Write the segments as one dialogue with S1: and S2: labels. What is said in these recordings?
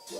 S1: つ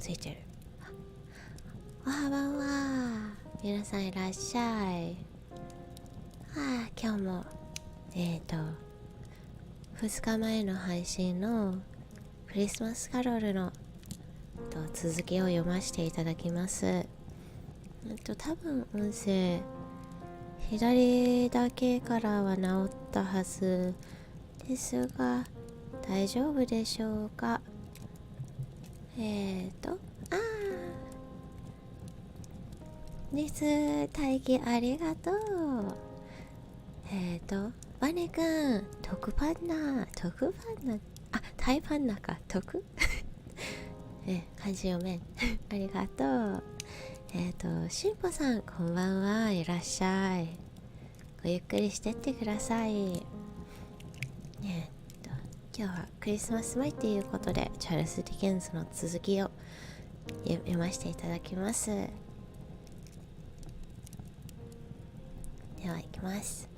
S1: いてる。おはばんは。皆さんいらっしゃい。今日も2日前の配信のクリスマスカロルの続きを読ませていただきます。多分音声左だけからは治ったはずですが大丈夫でしょうか。待機ありがとう。バネくん、特パンナ、タイパンナか、漢字読めん。ありがとう。しんぽさん、こんばんは、いらっしゃい。ごゆっくりしてってください。今日はクリスマス前っていうことでチャールズ・ディケンスの続きを読ませていただきます。では行きます。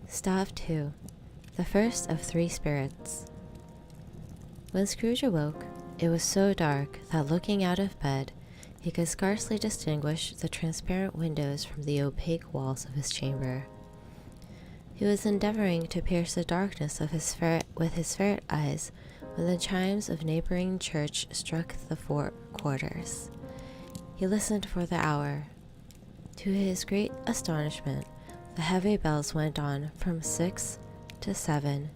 S2: Staff 2, the first of three spirits. When Scrooge awoke, it was so dark that looking out of bed, he could scarcely distinguish the transparent windows from the opaque walls of his chamber. He was endeavoring to pierce the darkness of with his ferret eyes when the chimes of neighboring church struck the 4 quarters. He listened for the hour. To his great astonishment, the heavy bells went on from 6 to 7,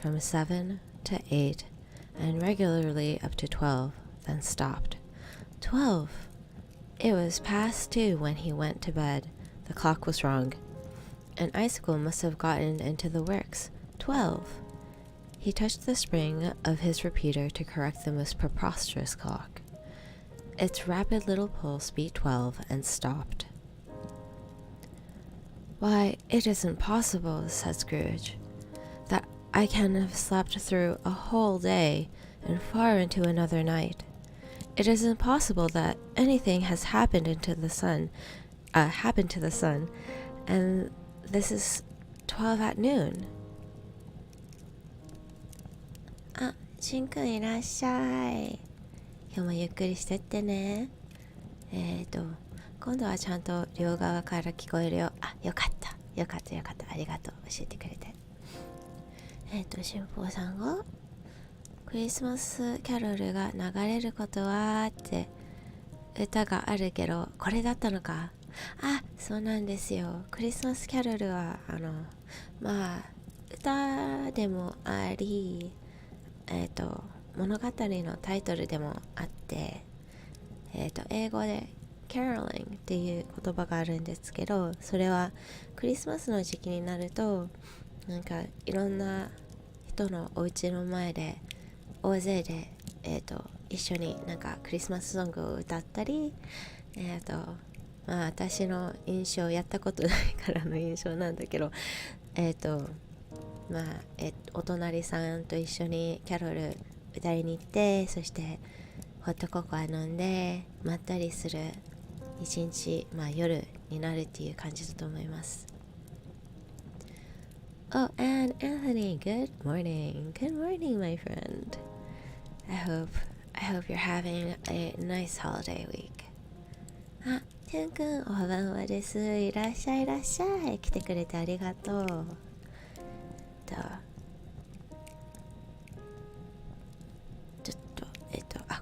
S2: from 7 to 8, and regularly up to 12, then stopped. 12! It was past 2 when he went to bed. The clock was wrong. An icicle must have gotten into the works. 12! He touched the spring of his repeater to correct the most preposterous clock. Its rapid little pulse beat 12 and stopped. "Why, it isn't possible," said Scrooge, "that I can have slept through a whole day and far into another night. It isn't possible that anything has happened to the sun, and this is 12 at noon."
S1: しんくんいらっしゃい。今日もゆっくりしてってね。今度はちゃんと両側から聞こえるよ。よかった。ありがとう。教えてくれて。しんぽうさんがクリスマスキャロルが流れることはって歌があるけど、これだったのか。そうなんですよ。クリスマスキャロルは歌でもあり、物語のタイトルでもあって、英語でCaroling っていう言葉があるんですけど、それはクリスマスの時期になるとなんかいろんな人のお家の前で大勢で、一緒になんかクリスマスソングを歌ったり、私の印象、やったことないからの印象なんだけど、お隣さんと一緒にキャロル歌いに行って、そしてホットココア飲んでまったりする一日、夜になるっていう感じだと思います。
S2: Oh, and Anthony, good morning. Good morning, my friend. I hope you're having a nice holiday week.
S1: あ、てんくん、おはばんはです。いらっしゃいいらっしゃい。来てくれてありがとう。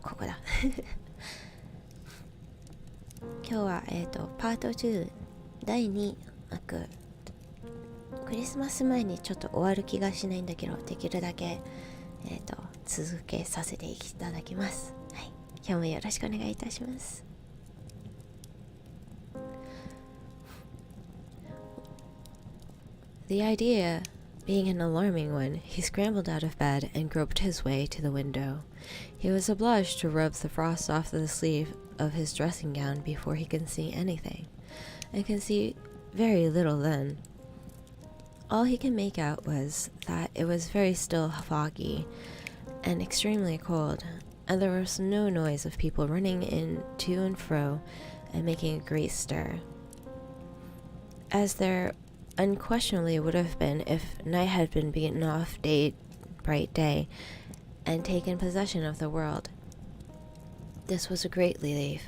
S1: ここだ。今日は、パート2、第2幕。クリスマス前にちょっと終わる気がしないんだけど、できるだけ、続けさせていただきます。はい。今日もよろしくお願いいたします。
S2: The idea being an alarming one, he scrambled out of bed and groped his way to the window. He was obliged to rub the frost off the sleeve of his dressing gown before he could see anything, and could see very little then. All he could make out was that it was very still foggy and extremely cold, and there was no noise of people running in to and fro and making a great stir, as there unquestionably would have been if night had been beaten off bright day and taken possession of the world. This was a great relief,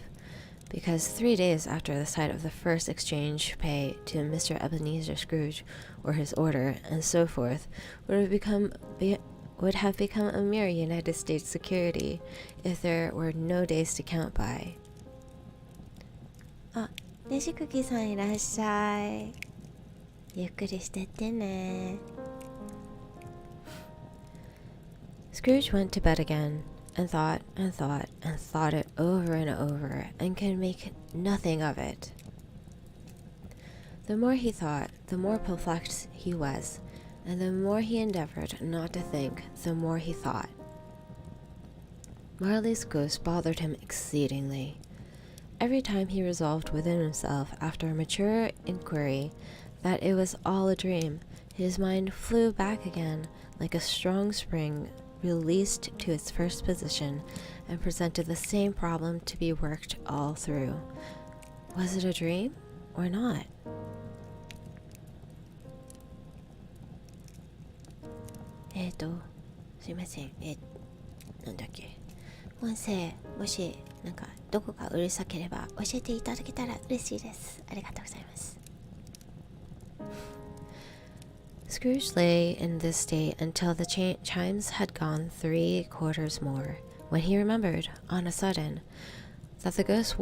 S2: because 3 days after the sight of the first exchange pay to Mr. Ebenezer Scrooge, or his order, and so forth, would have become a mere United States security if there were no days to count by.
S1: あ、ねじくきさんいらっしゃい。ゆっくりしてってね。
S2: Scrooge went to bed again, and thought it over and over, and could make nothing of it. The more he thought, the more perplexed he was, and the more he endeavored not to think, the more he thought. Marley's ghost bothered him exceedingly. Every time he resolved within himself, after a mature inquiry, that it was all a dream, his mind flew back again like a strong spring released to its first position, and presented the same problem to be worked all through. Was it a dream or not?
S1: すいません。なんだっけ。音声、もし、どこかうるさければ教えていただけたら嬉しいです。ありがとうございます。
S2: Scrooge lay in this state until the chimes had gone 3 quarters more, when he remembered, on a sudden, that the ghost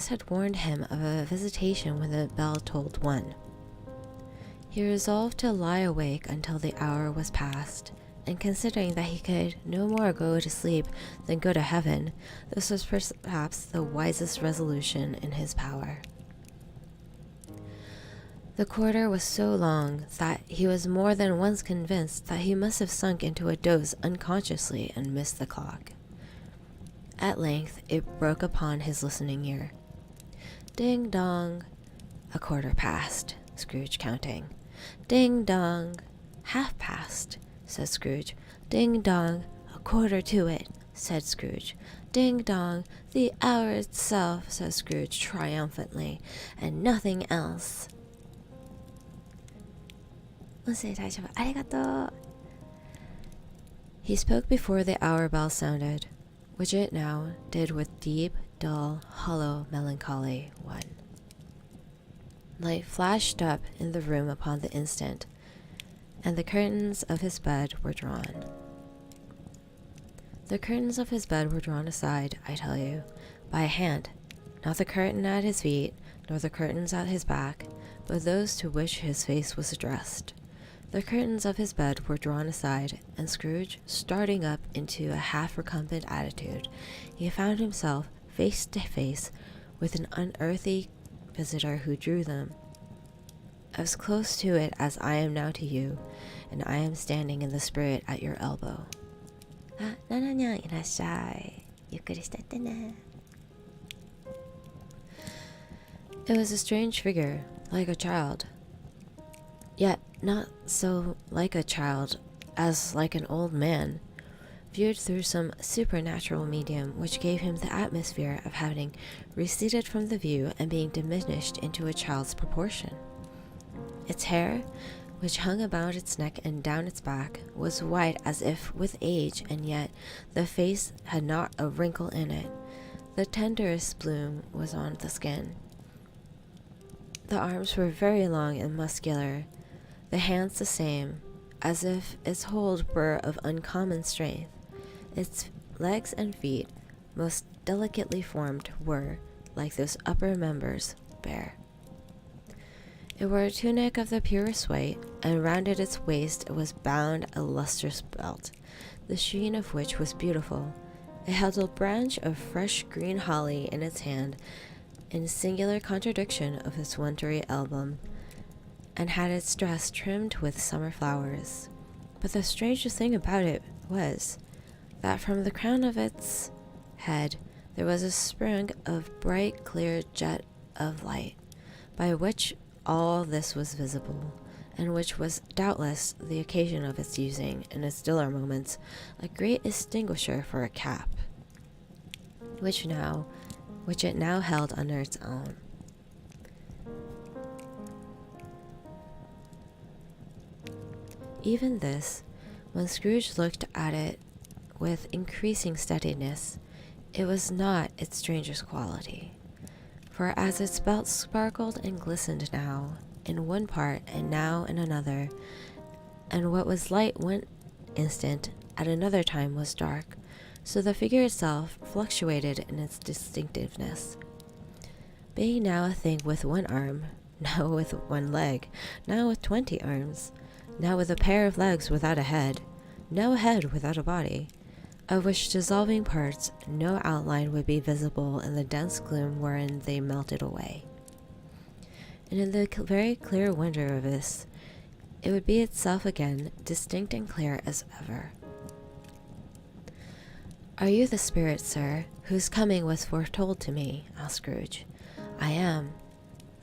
S2: had warned him of a visitation when the bell tolled 1. He resolved to lie awake until the hour was past, and considering that he could no more go to sleep than go to heaven, this was perhaps the wisest resolution in his power. The quarter was so long that he was more than once convinced that he must have sunk into a doze unconsciously and missed the clock. At length it broke upon his listening ear. Ding dong. A quarter past, Scrooge counting. Ding dong. 1/2 past, said Scrooge. Ding dong. 1/4 to it, said Scrooge. Ding dong. The hour itself, said Scrooge triumphantly, and nothing else.
S1: 音声大丈夫。ありがとう。
S2: He spoke before the hour bell sounded, which it now did with deep, dull, hollow, melancholy one. Light flashed up in the room upon the instant, and the curtains of his bed were drawn. The curtains of his bed were drawn aside, I tell you, by a hand, not the curtain at his feet, nor the curtains at his back, but those to which his face was addressed. The curtains of his bed were drawn aside, and Scrooge, starting up into a half-recumbent attitude, he found himself face to face with an unearthly visitor who drew them as close to it as I am now to you, and I am standing in the spirit at your elbow.
S1: あ、ナナニャンいらっしゃい。ゆっくりしてってね。
S2: It was a strange figure, like a child, yet not so like a child as like an old man, viewed through some supernatural medium which gave him the atmosphere of having receded from the view and being diminished into a child's proportion. Its hair, which hung about its neck and down its back, was white as if with age, and yet the face had not a wrinkle in it. The tenderest bloom was on the skin. The arms were very long and muscular, the hands the same, as if its hold were of uncommon strength. Its legs and feet, most delicately formed, were, like those upper members, bare. It wore a tunic of the purest white, and round its waist was bound a lustrous belt, the sheen of which was beautiful. It held a branch of fresh green holly in its hand, in singular contradiction of its wintry emblem, and had its dress trimmed with summer flowers. But the strangest thing about it was that from the crown of its head there was a spring of bright clear jet of light, by which all this was visible, and which was doubtless the occasion of its using, in its duller moments, a great extinguisher for a cap, which it now held under its own. Even this, when Scrooge looked at it with increasing steadiness, it was not its strangest quality. For as its belt sparkled and glistened now in one part and now in another, and what was light one instant at another time was dark, so the figure itself fluctuated in its distinctiveness. Being now a thing with one arm, now with one leg, now with 20 arms, now with a pair of legs without a head, now a head without a body, of which dissolving parts no outline would be visible in the dense gloom wherein they melted away. And in the very clear wonder of this, it would be itself again, distinct and clear as ever. "Are you the spirit, sir, whose coming was foretold to me?" asked Scrooge. "I am."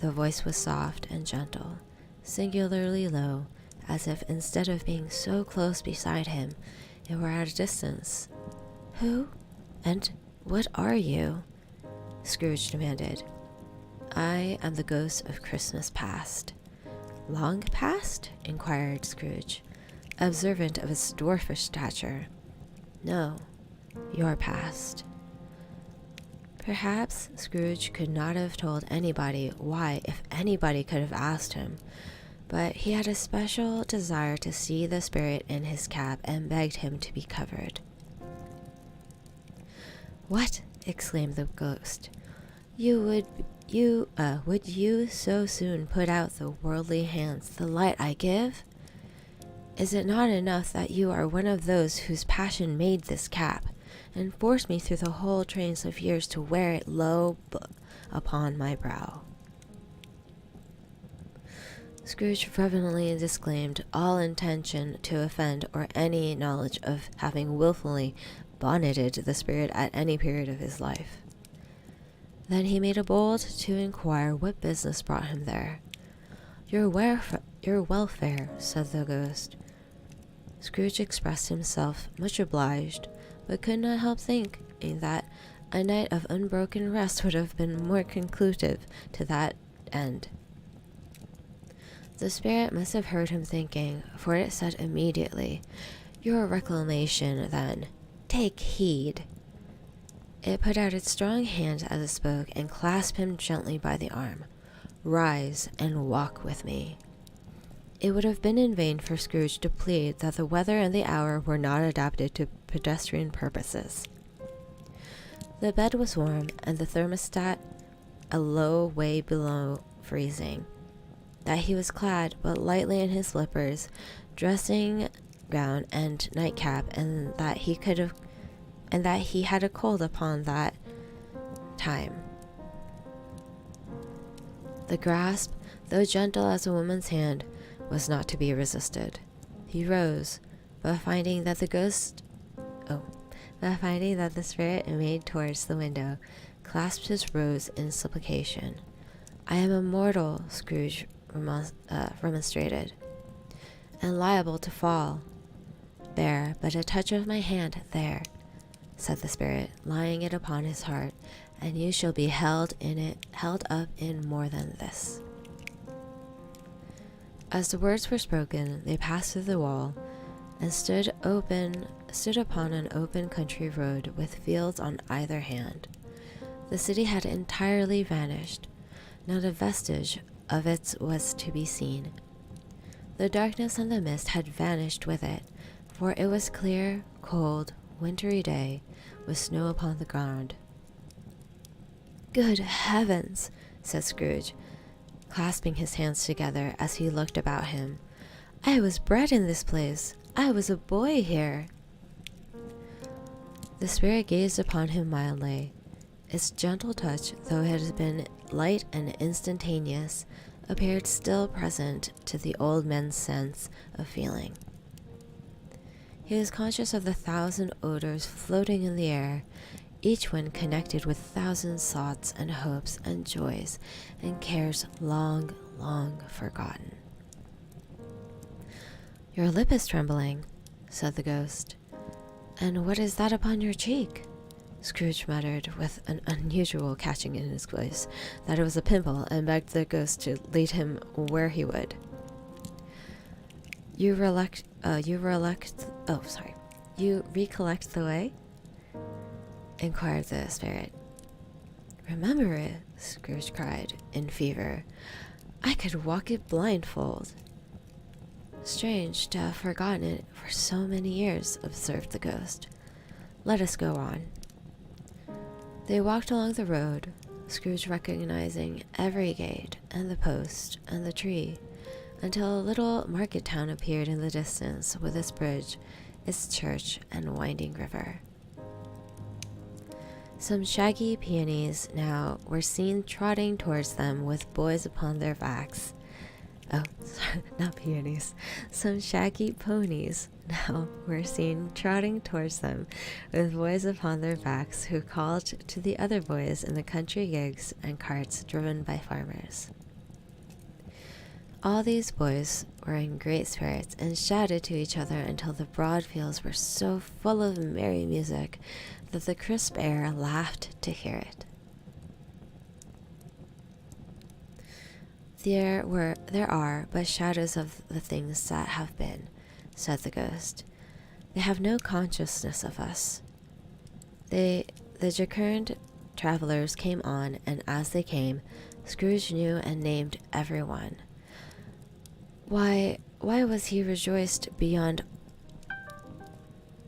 S2: The voice was soft and gentle, singularly low, as if instead of being so close beside him, it were at a distance. "Who and what are you?" Scrooge demanded. "I am the ghost of Christmas past." "Long past?" inquired Scrooge, observant of its dwarfish stature. "No, your past." Perhaps Scrooge could not have told anybody why, if anybody could have asked him, but he had a special desire to see the spirit in his cap and begged him to be covered. "What?" exclaimed the ghost. Would you so soon put out the worldly hands, the light I give? Is it not enough that you are one of those whose passion made this cap, and forced me through the whole trains of years to wear it low upon my brow?" Scrooge reverently disclaimed all intention to offend or any knowledge of having wilfully bonneted the spirit at any period of his life. Then he made a bold to inquire what business brought him there. Your welfare," said the ghost. Scrooge expressed himself much obliged, but could not help thinking that a night of unbroken rest would have been more conclusive to that end. The spirit must have heard him thinking, for it said immediately, "Your reclamation, then. Take heed." It put out its strong hand as it spoke and clasped him gently by the arm. "Rise and walk with me." It would have been in vain for Scrooge to plead that the weather and the hour were not adapted to pedestrian purposes. The bed was warm, and the thermostat a low way below freezing. That he was clad but lightly in his slippers, dressing gown, and nightcap, and that he had a cold upon that time. The grasp, though gentle as a woman's hand, was not to be resisted. He rose, but finding that the spirit made towards the window, clasped his rose in supplication. "I am immortal," Scrooge remonstrated, "and liable to fall." "Bear but a touch of my hand there," said the spirit, laying it upon his heart, "and you shall be held up in more than this." As the words were spoken, they passed through the wall and stood upon an open country road with fields on either hand. The city had entirely vanished. Not a vestige of it was to be seen. The darkness and the mist had vanished with it, for it was clear, cold, wintry day, with snow upon the ground. "Good heavens," said Scrooge, clasping his hands together as he looked about him. "I was bred in this place. I was a boy here." The spirit gazed upon him mildly. Its gentle touch, though it had been light and instantaneous, appeared still present to the old man's sense of feeling. He was conscious of the 1,000 odors floating in the air, each one connected with 1,000 thoughts and hopes and joys and cares long, long forgotten. "Your lip is trembling," said the ghost. "And what is that upon your cheek?" Scrooge muttered with an unusual catching in his voice that it was a pimple, and begged the ghost to lead him where he would. You recollect the way?" inquired the spirit. "Remember it?" Scrooge cried, in fever. "I could walk it blindfold." "Strange to have forgotten it for so many years," observed the ghost. "Let us go on." They walked along the road, Scrooge recognizing every gate and the post and the tree, until a little market town appeared in the distance with its bridge, its church, and winding river. Some shaggy peonies now were seen trotting towards them with boys upon their backs. Oh, sorry, not peonies. Some shaggy ponies now were seen trotting towards them with boys upon their backs who called to the other boys in the country gigs and carts driven by farmers. All these boys were in great spirits and shouted to each other until the broad fields were so full of merry music that the crisp air laughed to hear it. There are but shadows of the things that have been, said the ghost. They have no consciousness of us. The jocund travelers came on, and as they came, Scrooge knew and named every one. Why was he rejoiced beyond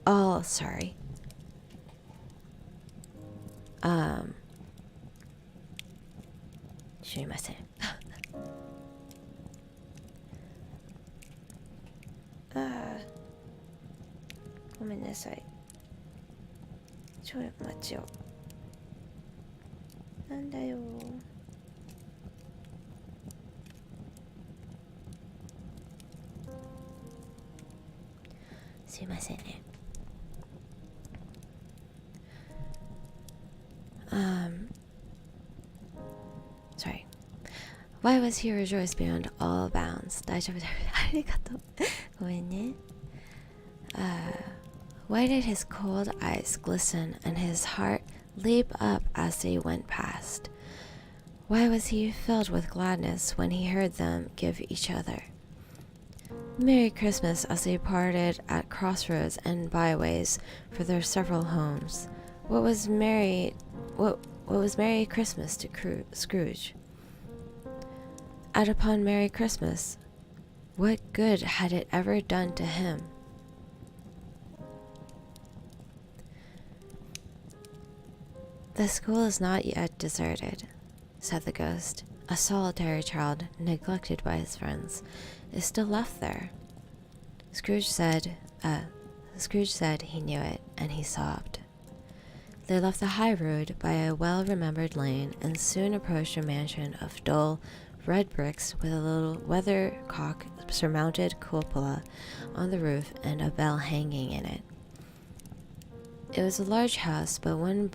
S2: all? Sorry. すいません。ごめんなさい。ちょい待ちよ。なんだよ。すいませんね。Sorry. Why was he rejoiced beyond all bounds? 大丈夫だ。ありがとう。ごめんね。Why did his cold eyes glisten and his heart leap up as they went past? Why was he filled with gladness when he heard them give each other Merry Christmas as they parted at crossroads and byways for their several homes? What was Merry Christmas to Scrooge? And upon Merry Christmas, what good had it ever done to him? The school is not yet deserted, said the ghost. A solitary child, neglected by his friends, is still left there. Scrooge said he knew it, and he sobbed. They left the high road by a well-remembered lane and soon approached a mansion of dull red bricks with a little weathercock surmounted cupola on the roof and a bell hanging in it. It was a large house, but one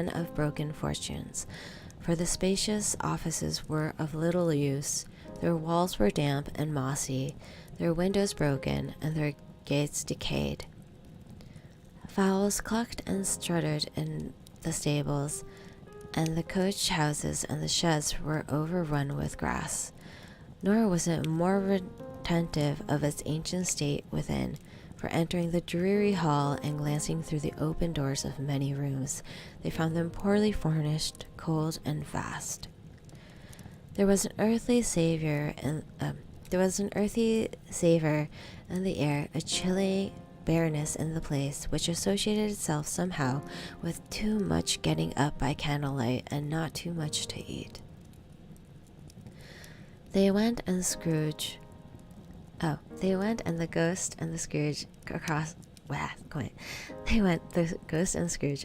S2: of broken fortunes, for the spacious offices were of little use, their walls were damp and mossy, their windows broken, and their gates decayed. Fowls clucked and strutted in the stables, and the coach houses and the sheds were overrun with grass. Nor was it more retentive of its ancient state within, for entering the dreary hall and glancing through the open doors of many rooms, they found them poorly furnished, cold, and vast. There was an earthly savor in the air, a chilly bareness in the place, which associated itself somehow with too much getting up by candlelight and not too much to eat. They went and the ghost and Scrooge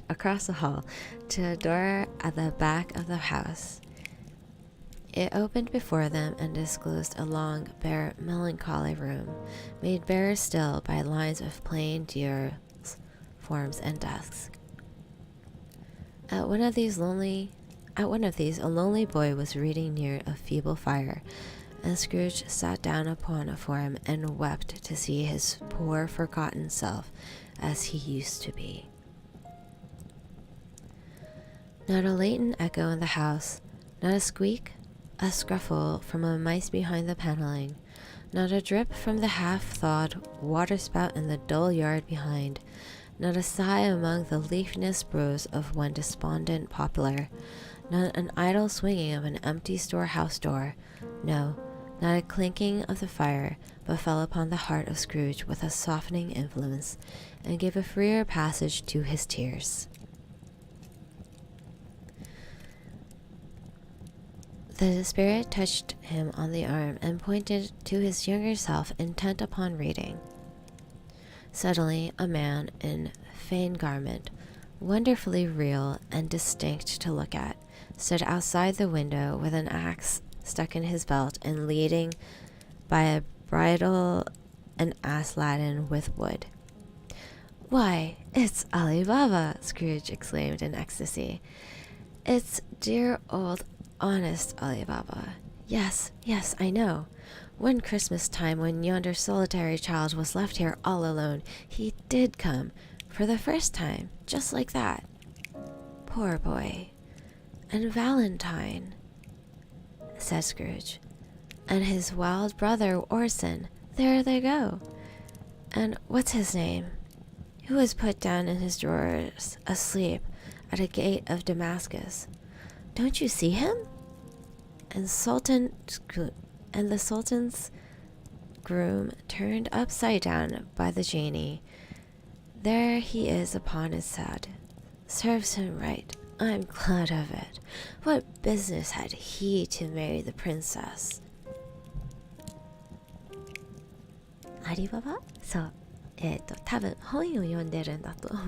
S2: across the hall to a door at the back of the house. It opened before them and disclosed a long, bare, melancholy room, made barer still by lines of plain deal forms and desks. At one of these, a lonely boy was reading near a feeble fire, and Scrooge sat down upon a form and wept to see his poor forgotten self as he used to be. Not a latent echo in the house, not a squeak, a scruffle from a mice behind the paneling, not a drip from the half-thawed waterspout in the dull yard behind, not a sigh among the leafless rows of one despondent poplar, not an idle swinging of an empty storehouse door, no, not a clinking of the fire, but fell upon the heart of Scrooge with a softening influence, and gave a freer passage to his tears. The spirit touched him on the arm and pointed to his younger self, intent upon reading. Suddenly, a man in fain garment, wonderfully real and distinct to look at, stood outside the window with an axe stuck in his belt and leading by a bridle an ass laden with wood. "Why, it's Ali Baba!" Scrooge exclaimed in ecstasy. "It's dear old honest Ali Baba. Yes, I know. One Christmas time when yonder solitary child was left here all alone, he did come, for the first time, just like that. Poor boy. And Valentine," said Scrooge, "and his wild brother Orson, there they go. And what's his name? Who was put down in his drawers, asleep, at a gate of Damascus. Don't you see him? And the Sultan's groom turned upside down by the genie. There he is upon his head. Serves him right. I'm glad of it. What business had he to marry the princess?" アリババ？そう。多分本を読んでるんだと思う。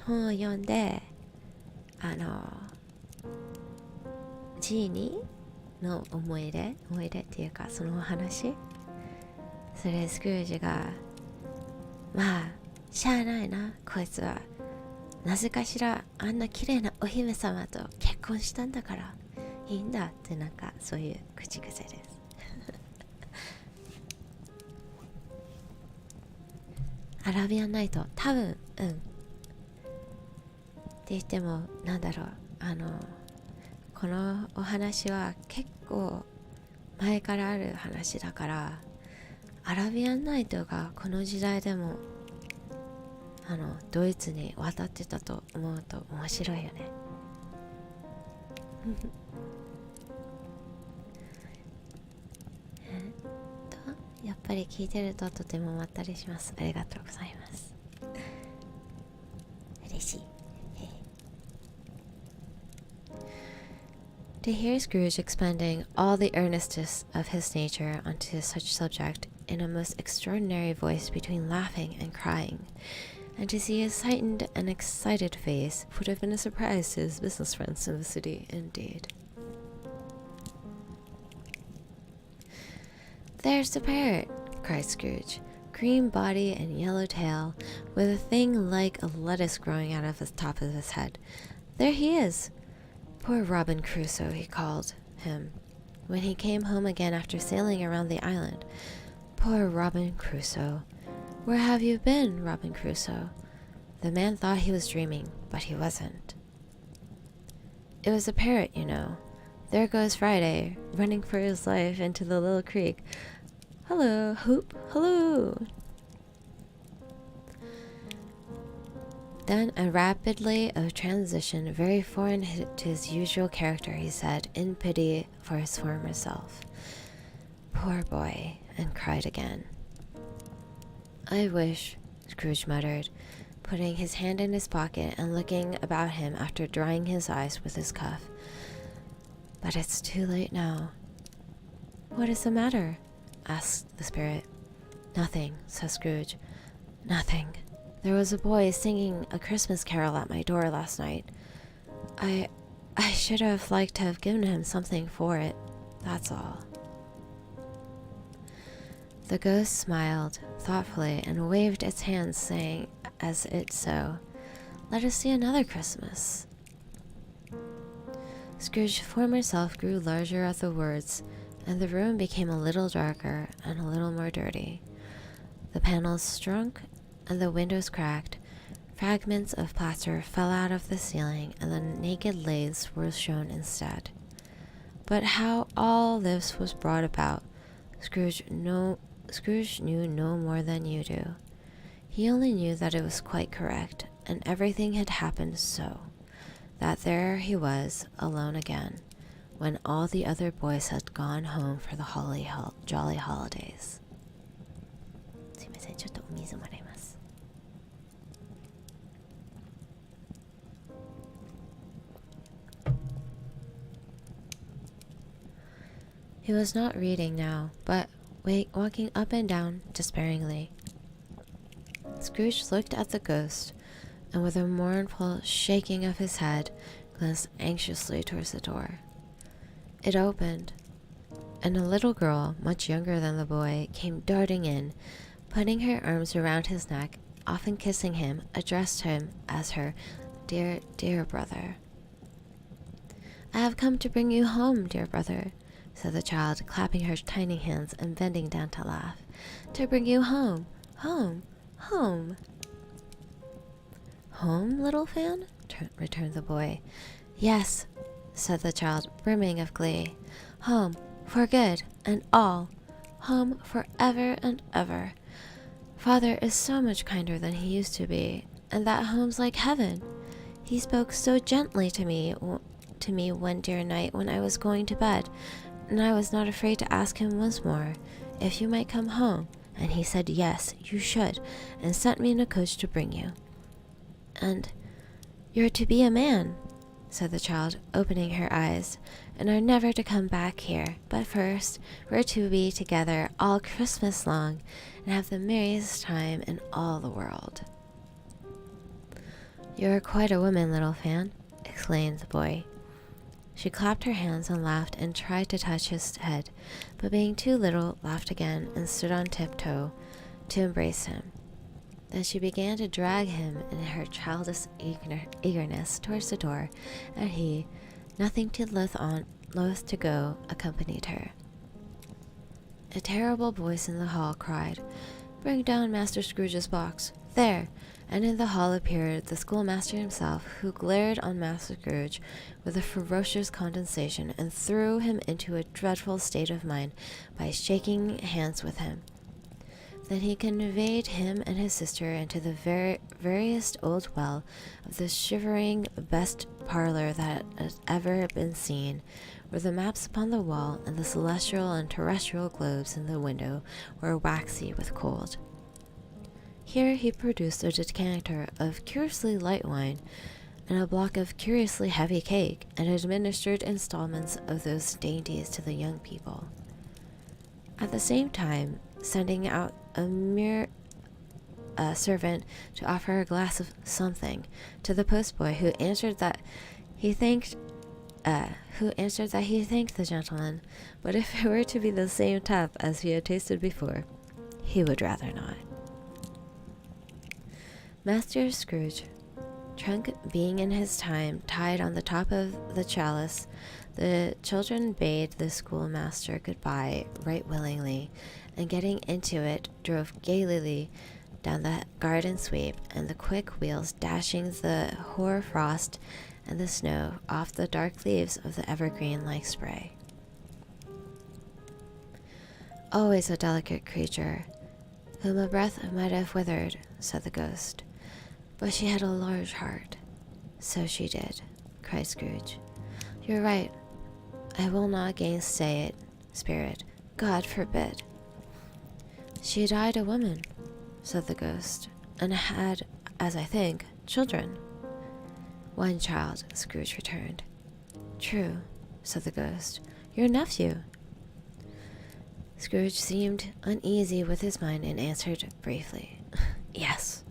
S2: 本を読んで、ジーニーの思い出っていうか、そのお話、それスクルージが、まあしゃあないな、こいつはなぜかしらあんな綺麗なお姫様と結婚したんだからいいんだって、なんかそういう口癖です。アラビアンナイト、多分って言っても、なんだろう、このお話は結構前からある話だから、アラビアンナイトがこの時代でもドイツに渡ってたと思うと面白いよね。やっぱり聞いてるととてもまったりします。ありがとうございます。嬉しい。To hear Scrooge expending all the earnestness of his nature onto such subject in a most extraordinary voice between laughing and crying, and to see his heightened and excited face, would have been a surprise to his business friends in the city indeed. "There's the parrot," cried Scrooge, "green body and yellow tail, with a thing like a lettuce growing out of the top of his head. There he is. Poor Robin Crusoe, he called him, when he came home again after sailing around the island. Poor Robin Crusoe. Where have you been, Robin Crusoe?" The man thought he was dreaming, but he wasn't. It was a parrot, you know. There goes Friday, running for his life into the little creek. Hello, Hoop, hello! Then a rapidly of transition, very foreign to his usual character, he said, in pity for his former self. Poor boy, and cried again. I wish, Scrooge muttered, putting his hand in his pocket and looking about him after drying his eyes with his cuff. But it's too late now. What is the matter? Asked the spirit. Nothing, said Scrooge. Nothing. There was a boy singing a Christmas carol at my door last night. I should have liked to have given him something for it, that's all. The ghost smiled thoughtfully and waved its hands, saying, as it so, let us see another Christmas. Scrooge's former self grew larger at the words, and the room became a little darker and a little more dirty. The panels shrunk and the windows cracked. Fragments of plaster fell out of the ceiling, and the naked laths were shown instead. But how all this was brought about, Scrooge knew no more than you do. He only knew that it was quite correct, and everything had happened so, that there he was, alone again, when all the other boys had gone home for the jolly holidays. すいません、ちょっとお水もらいます。He was not reading now, but walking up and down despairingly. Scrooge looked at the ghost, and with a mournful shaking of his head, glanced anxiously towards the door. It opened, and a little girl, much younger than the boy, came darting in, putting her arms around his neck, often kissing him, addressed him as her dear, dear brother. I have come to bring you home, dear brother, said the child, clapping her tiny hands and bending down to laugh. To bring you home, home, home. Home, little fan? Returned the boy. Yes, said the child, brimming of glee. Home, for good and all. Home for ever and ever. Father is so much kinder than he used to be, and that home's like heaven. He spoke so gently to me one dear night when I was going to bed, and I was not afraid to ask him once more if you might come home, and he said yes, you should, and sent me in a coach to bring you. And you're to be a man, said the child, opening her eyes, and are never to come back here, but first we're to be together all Christmas long, and have the merriest time in all the world. You're quite a woman, little fan, exclaimed the boy. She clapped her hands and laughed and tried to touch his head, but being too little, laughed again and stood on tiptoe to embrace him. Then she began to drag him in her childish eagerness towards the door, and he, nothing too loath to go, accompanied her. A terrible voice in the hall cried, Bring down Master Scrooge's box. There! And in the hall appeared the schoolmaster himself, who glared on Master Scrooge with a ferocious condescension, and threw him into a dreadful state of mind by shaking hands with him. Then he conveyed him and his sister into the veriest old well of the shivering best parlor that had ever been seen, where the maps upon the wall and the celestial and terrestrial globes in the window were waxy with cold. Here he produced a decanter of curiously light wine and a block of curiously heavy cake, and administered installments of those dainties to the young people, at the same time sending out a mere servant to offer a glass of something to the postboy, who answered that he thanked the gentleman, but if it were to be the same tap as he had tasted before, he would rather not. Master Scrooge, trunk being in his time tied on the top of the chalice, the children bade the schoolmaster good-bye right willingly, and getting into it, drove gaily down the garden sweep, and the quick wheels dashing the hoar frost and the snow off the dark leaves of the evergreen like spray. Always a delicate creature, whom a breath might have withered, said the ghost. But she had a large heart. So she did, cried Scrooge. You're right. I will not gainsay it, spirit. God forbid. She died a woman, said the ghost, and had, as I think, children. One child, Scrooge returned. True, said the ghost. Your nephew. Scrooge seemed uneasy with his mind and answered briefly, Yes.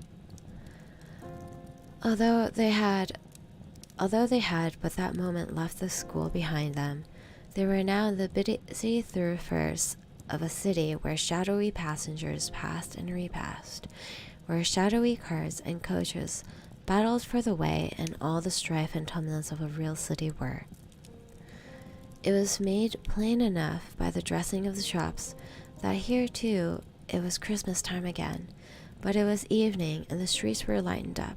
S2: Although they had but that moment left the school behind them, they were now in the busy thoroughfares of a city where shadowy passengers passed and repassed, where shadowy cars and coaches battled for the way, and all the strife and tumults of a real city were. It was made plain enough by the dressing of the shops that here too it was Christmas time again, but it was evening and the streets were lightened up.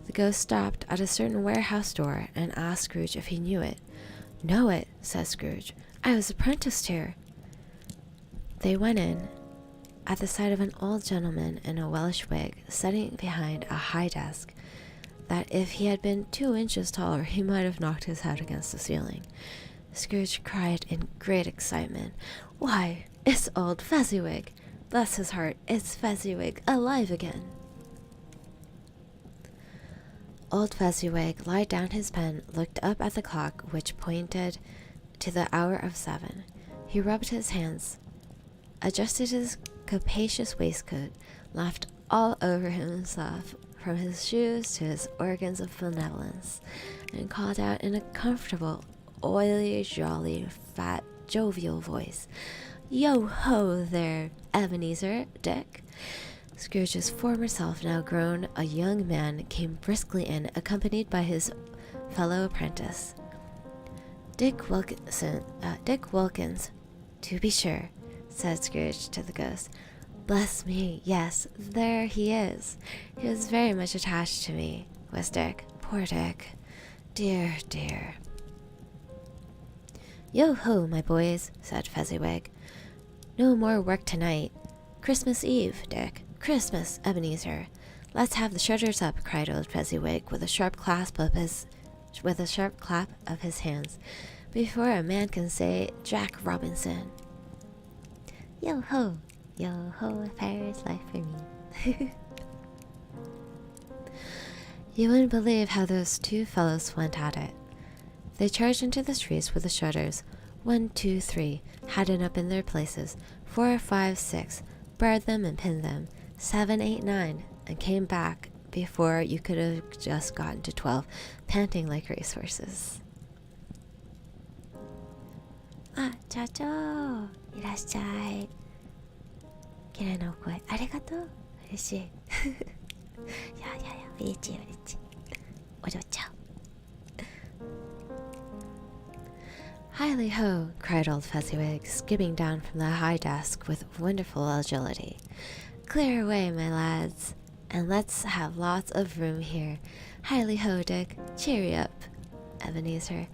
S2: The ghost stopped at a certain warehouse door and asked Scrooge if he knew it. Know it, said Scrooge. I was apprenticed here. They went in, at the sight of an old gentleman in a Welsh wig sitting behind a high desk that if he had been 2 inches taller he might have knocked his head against the ceiling. Scrooge cried in great excitement, Why, it's old Fezziwig! Bless his heart, it's Fezziwig alive again! Old Fezziwig laid down his pen, looked up at the clock, which pointed to the hour of 7. He rubbed his hands, adjusted his capacious waistcoat, laughed all over himself, from his shoes to his organs of benevolence, and called out in a comfortable, oily, jolly, fat, jovial voice, Yo-ho there, Ebenezer, Dick! Scrooge's former self, now grown a young man, came briskly in, accompanied by his fellow apprentice. Dick Wilkins, to be sure, said Scrooge to the ghost. Bless me, yes, there he is. He was very much attached to me, was Dick. Poor Dick. Dear, dear. Yo-ho, my boys, said Fezziwig. No more work tonight. Christmas Eve, Dick. Christmas, Ebenezer. Let's have the shutters up, cried old Fezziwig with a sharp clap of his hands, before a man can say Jack Robinson. Yo-ho, yo-ho, a pirate's life for me. You wouldn't believe how those two fellows went at it. They charged into the streets with the shutters, 1, 2, 3, had it up in their places, 4, 5, 6, barred them and pinned them, 7, 8, 9, and came back before you could have just gotten to 12, panting like racehorses. あ、社長、いらっしゃい。綺麗なお声、ありがとう。嬉しい。いや、嬉しい。お嬢ちゃん。Highly ho, cried old Fezziwig, skipping down from the high desk with wonderful agility. Clear away, my lads, and let's have lots of room here. Highly ho, Dick, cheery up, Ebenezer.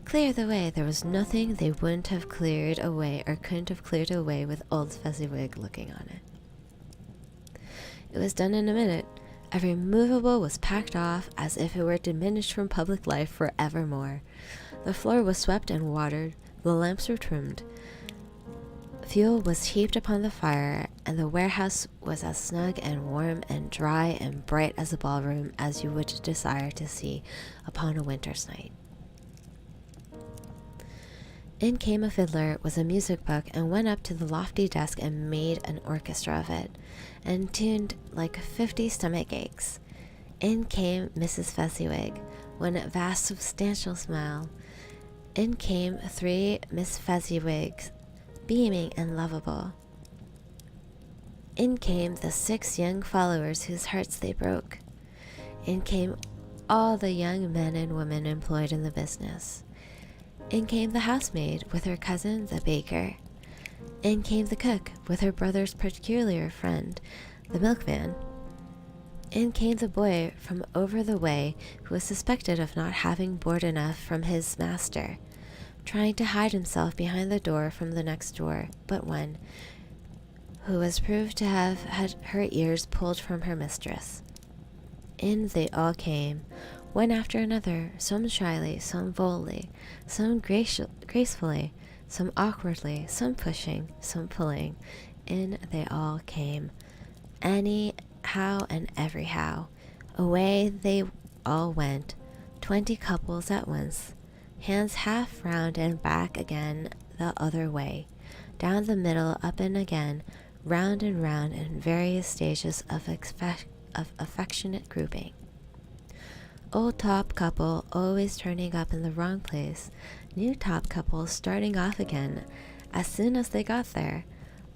S2: Clear the way. There was nothing they wouldn't have cleared away or couldn't have cleared away with old Fezziwig looking on it. It was done in a minute. Every movable was packed off as if it were diminished from public life for evermore. The floor was swept and watered, the lamps were trimmed. Fuel was heaped upon the fire, and the warehouse was as snug and warm and dry and bright as a ballroom as you would desire to see upon a winter's night. In came a fiddler with a music book and went up to the lofty desk and made an orchestra of it, and tuned like 50 stomach aches. In came Mrs. Fezziwig, with a vast substantial smile. In came 3 Miss Fezziwigs, beaming and lovable. In came the 6 young followers whose hearts they broke. In came all the young men and women employed in the business. In came the housemaid with her cousin, the baker. In came the cook with her brother's peculiar friend, the milkman. In came the boy from over the way who was suspected of not having board enough from his master, trying to hide himself behind the door from the next door but one, who was proved to have had her ears pulled from her mistress. In they all came, one after another, some shyly, some boldly, some gracefully, some awkwardly, some pushing, some pulling. In they all came, anyhow and everyhow. Away they all went, 20 couples at once, hands half round and back again the other way, down the middle, up and again, round and round in various stages of affectionate grouping. Old top couple always turning up in the wrong place, new top couples starting off again as soon as they got there,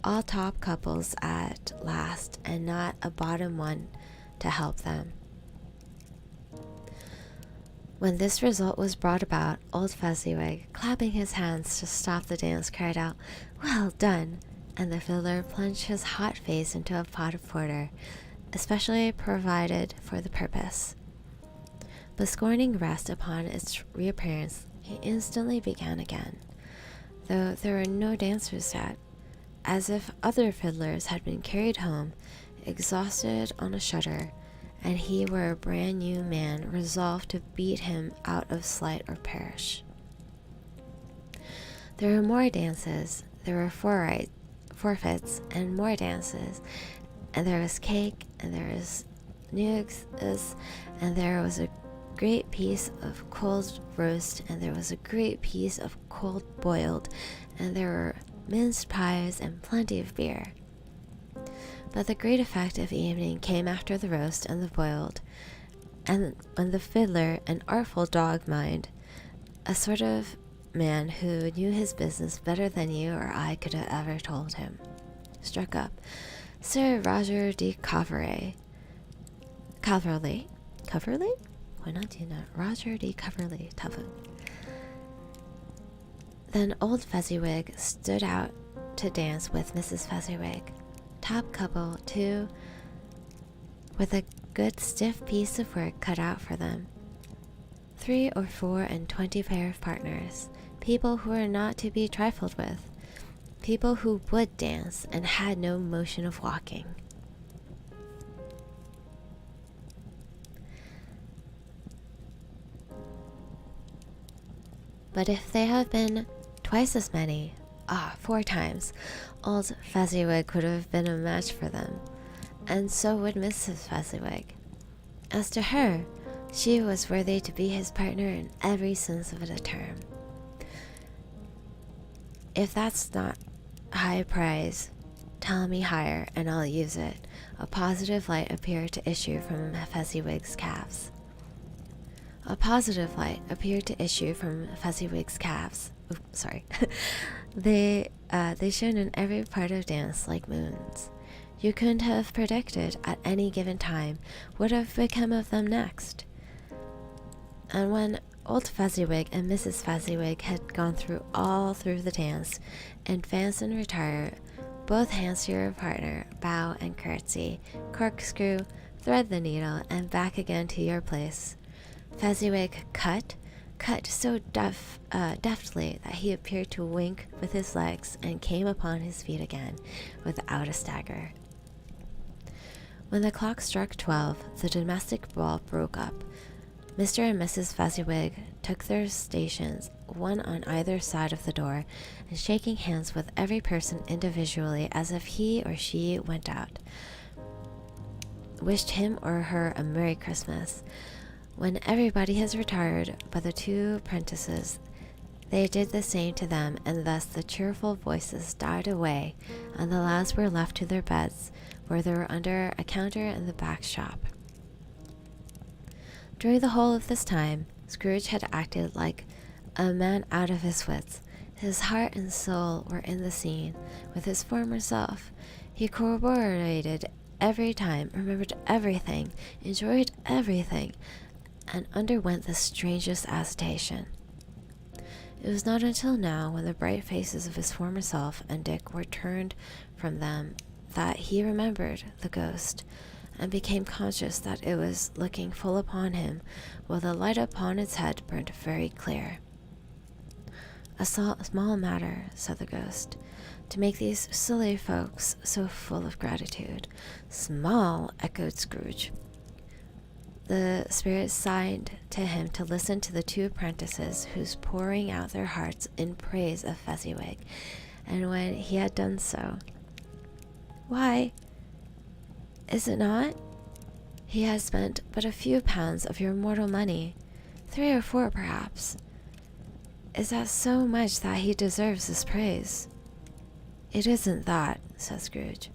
S2: all top couples at last, and not a bottom one to help them. When this result was brought about, old Fezziwig, clapping his hands to stop the dance, cried out, "Well done!" and the fiddler plunged his hot face into a pot of porter, especially provided for the purpose. But scorning rest upon its reappearance, he instantly began again, though there were no dancers yet, as if other fiddlers had been carried home, exhausted on a shutter, and he were a brand new man resolved to beat him out of sight or perish. There were more dances, there were forfeits, and more dances, and there was cake, and there was nugs, and there was a great piece of cold roast, and there was a great piece of cold boiled, and there were minced pies and plenty of beer. But the great effect of the evening came after the roast and the boiled, and when the fiddler, an artful dog mind, a sort of man who knew his business better than you or I could have ever told him, struck up, Sir Roger de Coverley? Why not do that? Roger de Coverley, Tavu. Then old Fezziwig stood out to dance with Mrs. Fezziwig, top couple too, with a good stiff piece of work cut out for them. 3 or 4 and 20 pair of partners, people who were not to be trifled with, people who would dance and had no motion of walking. But if they had been twice as many, 4 times, old Fezziwig would have been a match for them, and so would Mrs. Fezziwig. As to her, she was worthy to be his partner in every sense of the term. If that's not high praise, tell me higher, and I'll use it. A positive light appeared to issue from Fezziwig's calves. A positive light appeared to issue from Fezziwig's calves. They shone in every part of dance like moons. You couldn't have predicted at any given time what would have become of them next. And when old Fezziwig and Mrs. Fezziwig had gone all through the dance, advance and retire, both hands to your partner, bow and curtsy, corkscrew, thread the needle, and back again to your place, Fezziwig cut so deftly that he appeared to wink with his legs and came upon his feet again without a stagger. When the clock struck 12, the domestic ball broke up. Mr. and Mrs. Fezziwig took their stations, one on either side of the door, and shaking hands with every person individually as if he or she went out, wished him or her a Merry Christmas. When everybody has retired but the 2 apprentices, they did the same to them, and thus the cheerful voices died away, and the lads were left to their beds, where they were under a counter in the back shop. During the whole of this time, Scrooge had acted like a man out of his wits. His heart and soul were in the scene, with his former self. He corroborated every time, remembered everything, enjoyed everything, and underwent the strangest agitation. It was not until now, when the bright faces of his former self and Dick were turned from them, that he remembered the ghost, and became conscious that it was looking full upon him, while the light upon its head burned very clear. "A small matter," said the ghost, "to make these silly folks so full of gratitude." "Small," echoed Scrooge. The spirit signed to him to listen to the two apprentices, who's pouring out their hearts in praise of Fezziwig, and when he had done so, "Why, is it not? He has spent but a few pounds of your mortal money, 3 or 4 perhaps. Is that so much that he deserves this praise?" "It isn't that," said Scrooge,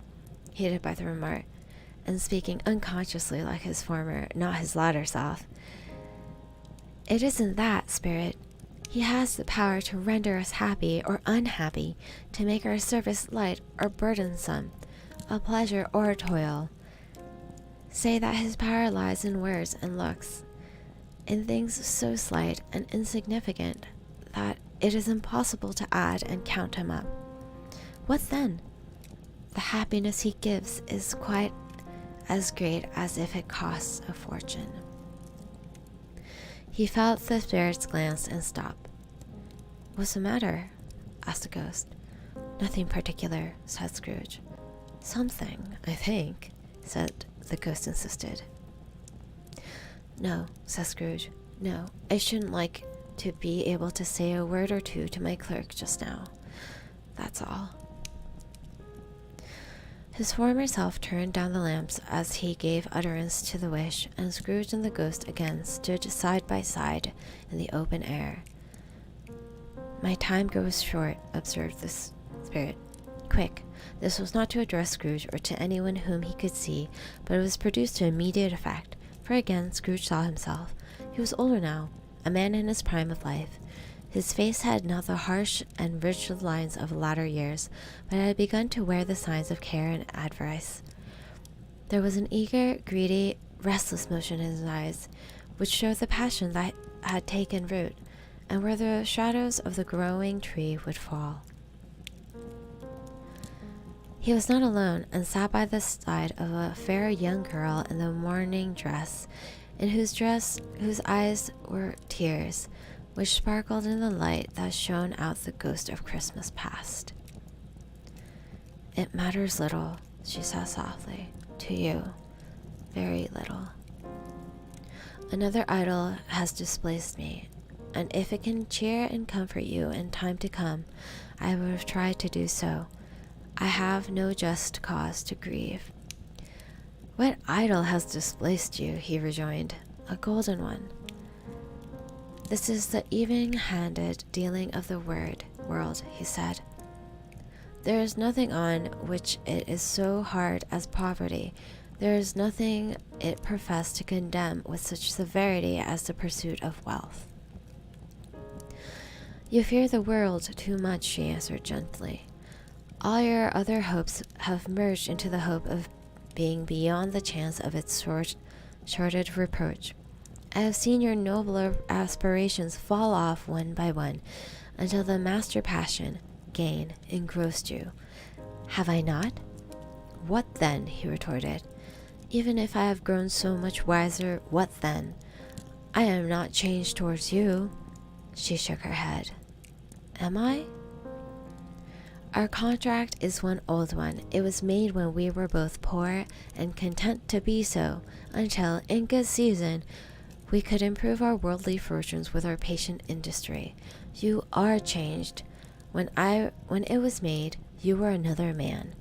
S2: heated by the remark, and speaking unconsciously like his former, not his latter self. "It isn't that, spirit. He has the power to render us happy or unhappy, to make our service light or burdensome, a pleasure or a toil. Say that his power lies in words and looks, in things so slight and insignificant that it is impossible to add and count him up. What then? The happiness he gives is quite as great as if it costs a fortune." He felt the spirit's glance and stopped. "What's the matter?" asked the ghost. "Nothing particular," said Scrooge. "Something, I think," said the ghost insisted. "No," said Scrooge. "No, I shouldn't like to be able to say a word or two to my clerk just now. That's all." His former self turned down the lamps as he gave utterance to the wish, and Scrooge and the ghost again stood side by side in the open air. "My time grows short," observed the spirit. "Quick." This was not to address Scrooge or to anyone whom he could see, but it was produced to immediate effect, for again Scrooge saw himself. He was older now, a man in his prime of life. His face had not the harsh and rigid lines of latter years, but had begun to wear the signs of care and avarice. There was an eager, greedy, restless motion in his eyes, which showed the passion that had taken root, and where the shadows of the growing tree would fall. He was not alone, and sat by the side of a fair young girl in the mourning dress, in whose eyes were tears, which sparkled in the light that shone out the ghost of Christmas past. "It matters little," she said softly, "to you, very little. Another idol has displaced me, and if it can cheer and comfort you in time to come, I would have tried to do so. I have no just cause to grieve." "What idol has displaced you?" he rejoined. "A golden one." "This is the even-handed dealing of the world," he said. "There is nothing on which it is so hard as poverty. There is nothing it professed to condemn with such severity as the pursuit of wealth." "You fear the world too much," she answered gently. "All your other hopes have merged into the hope of being beyond the chance of its shorted reproach. I have seen your nobler aspirations fall off one by one, until the master passion, gain, engrossed you. Have I not?" "What then?" he retorted. "Even if I have grown so much wiser, what then? I am not changed towards you." She shook her head. "Am I?" "Our contract is one old one. It was made when we were both poor and content to be so, until, in good season, we could improve our worldly fortunes with our patient industry. You are changed. When it was made, you were another man.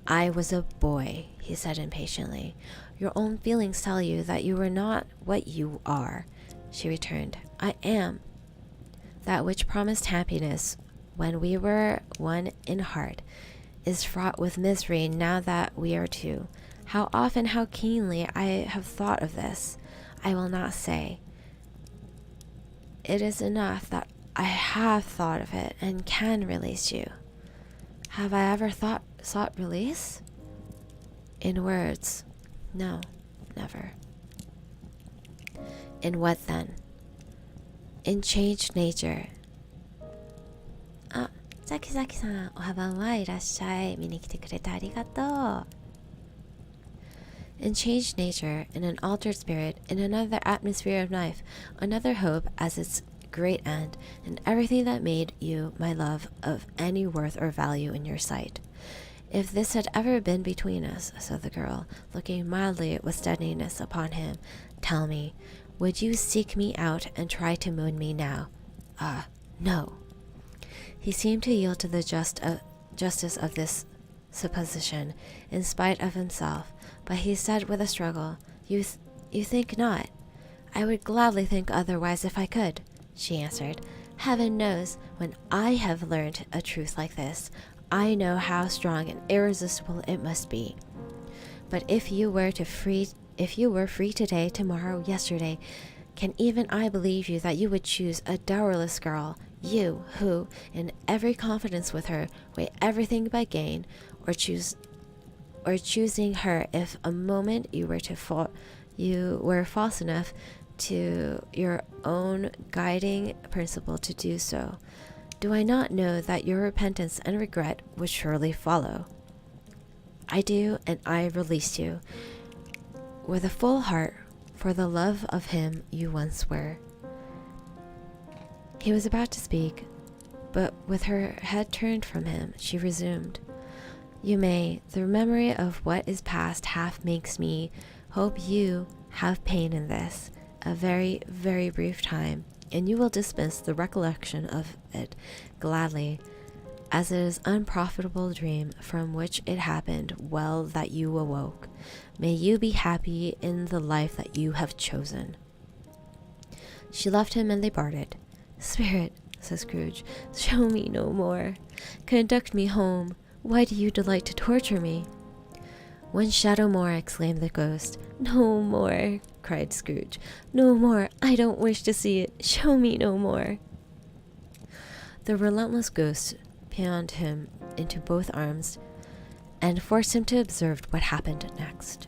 S2: I was a boy," he said impatiently. "Your own feelings tell you that you are not what you are," she returned. "I am. That which promised happiness when we were one in heart is fraught with misery now that we are two. How often, how keenly I have thought of this, I will not say. It is enough that I have thought of it and can release you. Have I ever sought release? In words, no, never." "In what then?" "In changed nature." あ、ザキザキさん、おはばんはいらっしゃい。見に来てくれてありがとう。in changed nature, in an altered spirit, in another atmosphere of life, another hope as its great end, and everything that made you, my love, of any worth or value in your sight. If this had ever been between us, said the girl, looking mildly with steadiness upon him, tell me, would you seek me out and try to wound me now? No. He seemed to yield to the justice of this supposition, in spite of himself, but he said with a struggle, You think not? I would gladly think otherwise if I could, she answered. Heaven knows, when I have learned a truth like this, I know how strong and irresistible it must be. But if you were free today, tomorrow, yesterday, can even I believe you that you would choose a dowerless girl, you who, in every confidence with her, weigh everything by gain, or choosing her if a moment you were false enough to your own guiding principle to do so? Do I not know that your repentance and regret would surely follow? I do, and I release you with a full heart for the love of him you once were. He was about to speak, but with her head turned from him, she resumed. You may. The memory of what is past half makes me hope you have pain in this, a very, very brief time, and you will dismiss the recollection of it gladly, as it is an unprofitable dream from which it happened well that you awoke. May you be happy in the life that you have chosen. She left him and they parted. Spirit, said Scrooge, show me no more. Conduct me home. Why do you delight to torture me? One shadow more, exclaimed the ghost. No more, cried Scrooge. No more. I don't wish to see it. Show me no more. The relentless ghost pinioned him into both arms and forced him to observe what happened next.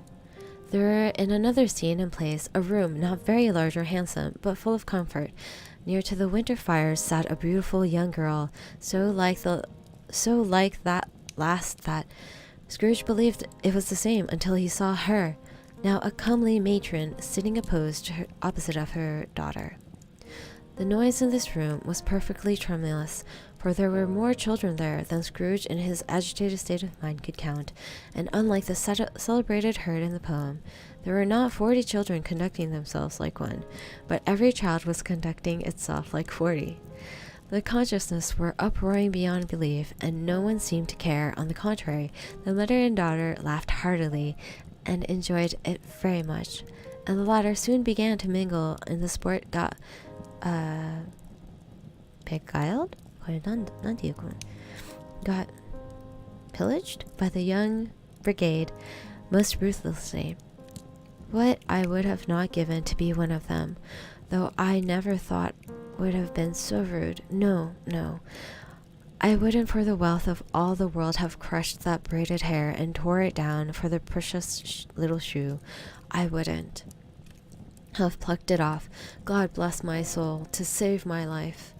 S2: There were in another scene and place a room not very large or handsome, but full of comfort. Near to the winter fire sat a beautiful young girl, so like that last that Scrooge believed it was the same until he saw her, now a comely matron, sitting opposite of her daughter. The noise in this room was perfectly tremulous, for there were more children there than Scrooge in his agitated state of mind could count, and unlike the celebrated herd in the poem, there were not 40 children conducting themselves like one, but every child was conducting itself like 40. The consciousness were uproaring beyond belief, and no one seemed to care. On the contrary, the mother and daughter laughed heartily and enjoyed it very much, and the latter soon began to mingle in the sport got beguiled? Got pillaged by the young brigade most ruthlessly. What I would have not given to be one of them, though I never thought would have been so rude. No, no. I wouldn't for the wealth of all the world have crushed that braided hair and tore it down for the precious little shoe. I wouldn't have plucked it off, God bless my soul, to save my life.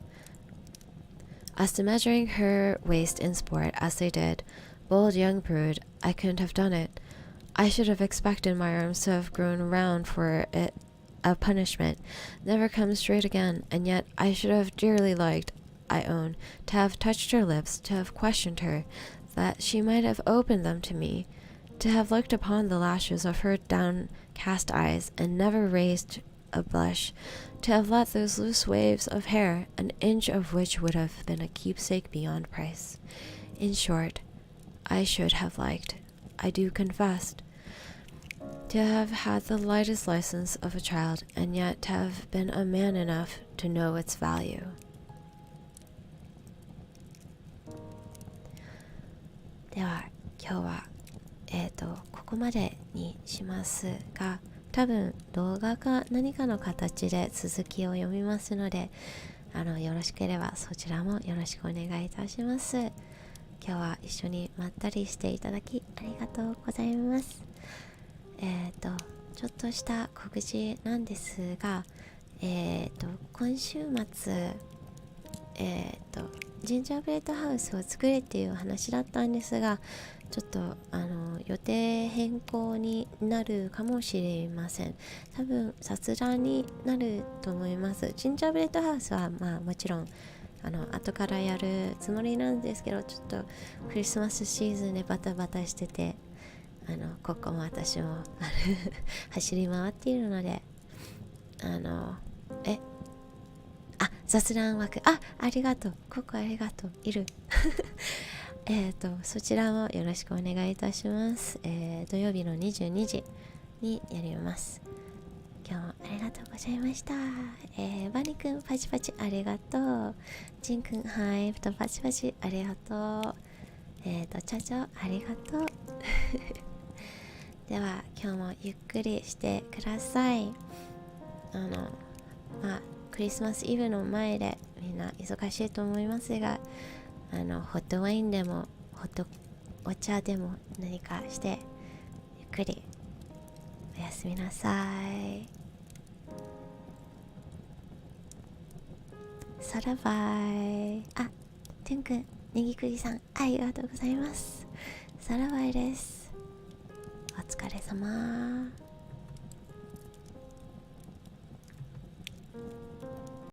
S2: As to measuring her waist in sport as they did, bold young brood, I couldn't have done it. I should have expected my arms to have grown round for it a punishment, never come straight again, and yet I should have dearly liked, I own, to have touched her lips, to have questioned her, that she might have opened them to me, to have looked upon the lashes of her downcast eyes, and never raised a blush, to have let those loose waves of hair, an inch of which would have been a keepsake beyond price. In short, I should have liked, I do confess, to have had the lightest license of a child, and yet to have been a man enough to know its value.
S1: では今日はここまでにしますが、多分動画か何かの形で続きを読みますので、よろしければそちらもよろしくお願いいたします。今日は一緒にまったりしていただきありがとうございます。ちょっとした告知なんですが、今週末ジンジャーブレッドハウスを作れっていう話だったんですが、ちょっと予定変更になるかもしれません。多分雑談になると思います。ジンジャーブレッドハウスはもちろん後からやるつもりなんですけど、ちょっとクリスマスシーズンでバタバタしてて、ここも私も走り回っているので、雑談枠、ありがとう、ここありがとう、いるそちらもよろしくお願いいたします。土曜日の22時にやります。今日もありがとうございました。バニくんパチパチありがとう。ジンくんハイとパチパチありがとう。チャチョありがとうでは今日もゆっくりしてください。クリスマスイブの前でみんな忙しいと思いますが、ホットワインでもホットお茶でも何かしてゆっくりおやすみなさい。さらばい。てんくん、ねぎくりさんありがとうございます。さらばいです。お疲れ様。